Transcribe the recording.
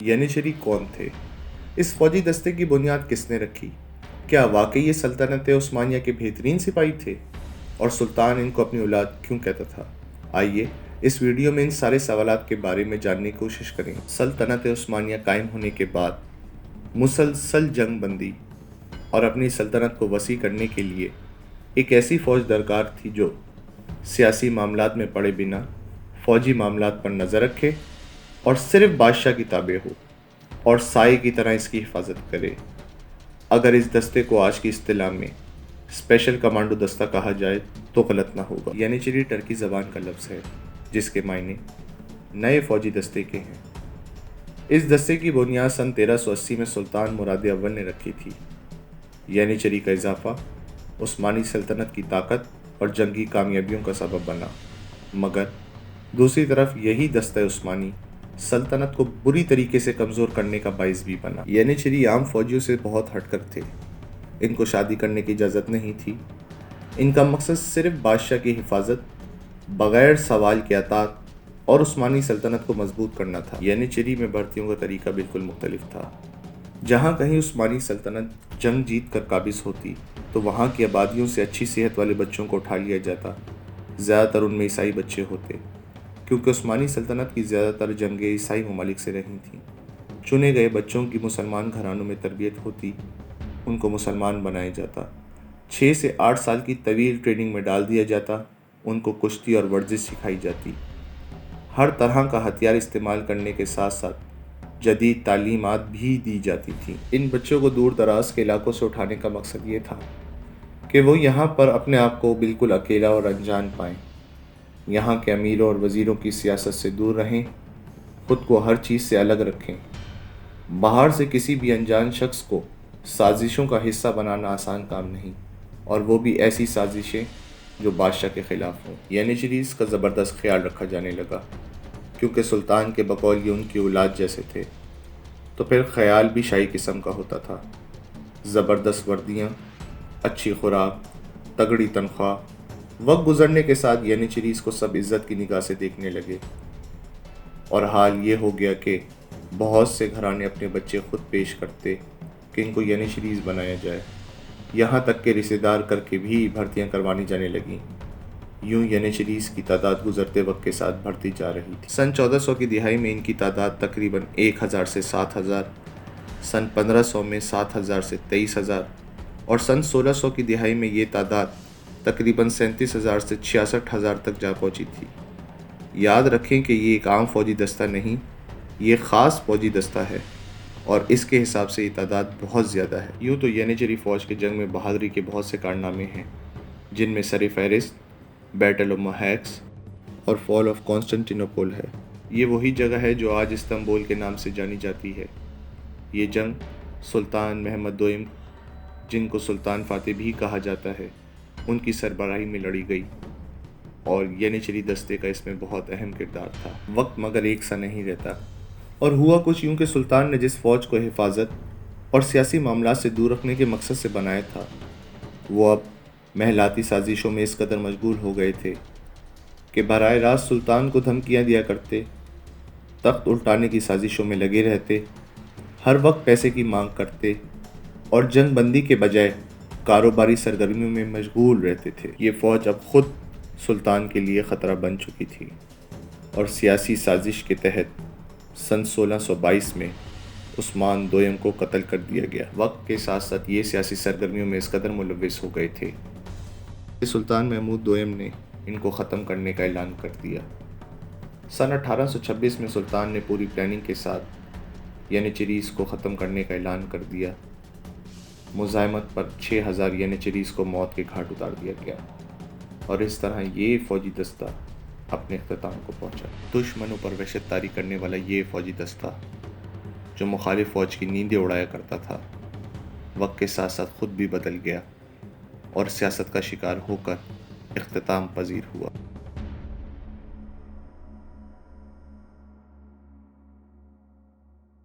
ینیچری کون تھے؟ اس فوجی دستے کی بنیاد کس نے رکھی؟ کیا واقعی یہ سلطنت عثمانیہ کے بہترین سپاہی تھے؟ اور سلطان ان کو اپنی اولاد کیوں کہتا تھا؟ آئیے اس ویڈیو میں ان سارے سوالات کے بارے میں جاننے کی کوشش کریں۔ سلطنت عثمانیہ قائم ہونے کے بعد مسلسل جنگ بندی اور اپنی سلطنت کو وسیع کرنے کے لیے ایک ایسی فوج درکار تھی جو سیاسی معاملات میں پڑے بنا فوجی معاملات پر نظر رکھے اور صرف بادشاہ کی تابع ہو اور سائے کی طرح اس کی حفاظت کرے۔ اگر اس دستے کو آج کی اصطلاح میں اسپیشل کمانڈو دستہ کہا جائے تو غلط نہ ہوگا۔ ینیچری ٹرکی زبان کا لفظ ہے جس کے معنی نئے فوجی دستے کے ہیں۔ اس دستے کی بنیاد سن 1380 میں سلطان مراد اول نے رکھی تھی۔ ینیچری کا اضافہ عثمانی سلطنت کی طاقت اور جنگی کامیابیوں کا سبب بنا، مگر دوسری طرف یہی دستہ عثمانی سلطنت کو بری طریقے سے کمزور کرنے کا باعث بھی بنا۔ ینیچری عام فوجیوں سے بہت ہٹ کر تھے۔ ان کو شادی کرنے کی اجازت نہیں تھی۔ ان کا مقصد صرف بادشاہ کی حفاظت، بغیر سوال کے اطاعت اور عثمانی سلطنت کو مضبوط کرنا تھا۔ ینیچری میں بھرتیوں کا طریقہ بالکل مختلف تھا۔ جہاں کہیں عثمانی سلطنت جنگ جیت کر قابض ہوتی تو وہاں کی آبادیوں سے اچھی صحت والے بچوں کو اٹھا لیا جاتا۔ زیادہ تر ان میں عیسائی بچے ہوتے، کیونکہ عثمانی سلطنت کی زیادہ تر جنگیں عیسائی ممالک سے رہی تھیں۔ چنے گئے بچوں کی مسلمان گھرانوں میں تربیت ہوتی، ان کو مسلمان بنایا جاتا، 6 سے 8 سال کی طویل ٹریننگ میں ڈال دیا جاتا، ان کو کشتی اور ورزش سکھائی جاتی، ہر طرح کا ہتھیار استعمال کرنے کے ساتھ ساتھ جدید تعلیمات بھی دی جاتی تھیں۔ ان بچوں کو دور دراز کے علاقوں سے اٹھانے کا مقصد یہ تھا کہ وہ یہاں پر اپنے آپ کو بالکل اکیلا اور انجان پائیں، یہاں کے امیروں اور وزیروں کی سیاست سے دور رہیں، خود کو ہر چیز سے الگ رکھیں۔ باہر سے کسی بھی انجان شخص کو سازشوں کا حصہ بنانا آسان کام نہیں، اور وہ بھی ایسی سازشیں جو بادشاہ کے خلاف ہوں۔ ینیچریز کا زبردست خیال رکھا جانے لگا، کیونکہ سلطان کے بقول یہ ان کی اولاد جیسے تھے، تو پھر خیال بھی شاہی قسم کا ہوتا تھا۔ زبردست وردیاں، اچھی خوراک، تگڑی تنخواہ۔ وقت گزرنے کے ساتھ ینیچریز کو سب عزت کی نگاہ سے دیکھنے لگے، اور حال یہ ہو گیا کہ بہت سے گھرانے اپنے بچے خود پیش کرتے کہ ان کو ینیچریز بنایا جائے، یہاں تک کہ رشتہ دار کر کے بھی بھرتیاں کروانی جانے لگیں۔ یوں ینیچریز کی تعداد گزرتے وقت کے ساتھ بڑھتی جا رہی تھی۔ سن 1400 کی دہائی میں ان کی تعداد تقریباً 1000 سے 7000، سن 1500 میں 7000 سے 23000، اور سن 1600 کی دہائی میں یہ تعداد تقریباً 37000 سے 66000 تک جا پہنچی تھی۔ یاد رکھیں کہ یہ ایک عام فوجی دستہ نہیں، یہ خاص فوجی دستہ ہے، اور اس کے حساب سے یہ تعداد بہت زیادہ ہے۔ یوں تو ینیچری فوج کے جنگ میں بہادری کے بہت سے کارنامے ہیں، جن میں سر فہرست بیٹل آف موہیکس اور فال آف کانسٹنٹینوپل ہے۔ یہ وہی جگہ ہے جو آج استنبول کے نام سے جانی جاتی ہے۔ یہ جنگ سلطان محمد دوئم، جن کو سلطان فاتح بھی کہا جاتا ہے، ان کی سربراہی میں لڑی گئی، اور ینیچری دستے کا اس میں بہت اہم کردار تھا۔ وقت مگر ایک سا نہیں رہتا، اور ہوا کچھ یوں کہ سلطان نے جس فوج کو حفاظت اور سیاسی معاملات سے دور رکھنے کے مقصد سے بنایا تھا، وہ اب محلاتی سازشوں میں اس قدر مشغول ہو گئے تھے کہ براہ راست سلطان کو دھمکیاں دیا کرتے، تخت الٹانے کی سازشوں میں لگے رہتے، ہر وقت پیسے کی مانگ کرتے، اور جنگ بندی کے بجائے کاروباری سرگرمیوں میں مشغول رہتے تھے۔ یہ فوج اب خود سلطان کے لیے خطرہ بن چکی تھی، اور سیاسی سازش کے تحت سن 1622 میں عثمان دوئم کو قتل کر دیا گیا۔ وقت کے ساتھ ساتھ یہ سیاسی سرگرمیوں میں اس قدر ملوث ہو گئے تھے کہ سلطان محمود دوئم نے ان کو ختم کرنے کا اعلان کر دیا۔ سن 1826 میں سلطان نے پوری پلاننگ کے ساتھ ینیچریز کو ختم کرنے کا اعلان کر دیا۔ مزاحمت پر 6000 ینیچریز کو موت کے گھاٹ اتار دیا گیا، اور اس طرح یہ فوجی دستہ اپنے اختتام کو پہنچا۔ دشمنوں پر وحشت طاری کرنے والا یہ فوجی دستہ، جو مخالف فوج کی نیندیں اڑایا کرتا تھا، وقت کے ساتھ ساتھ خود بھی بدل گیا اور سیاست کا شکار ہو کر اختتام پذیر ہوا۔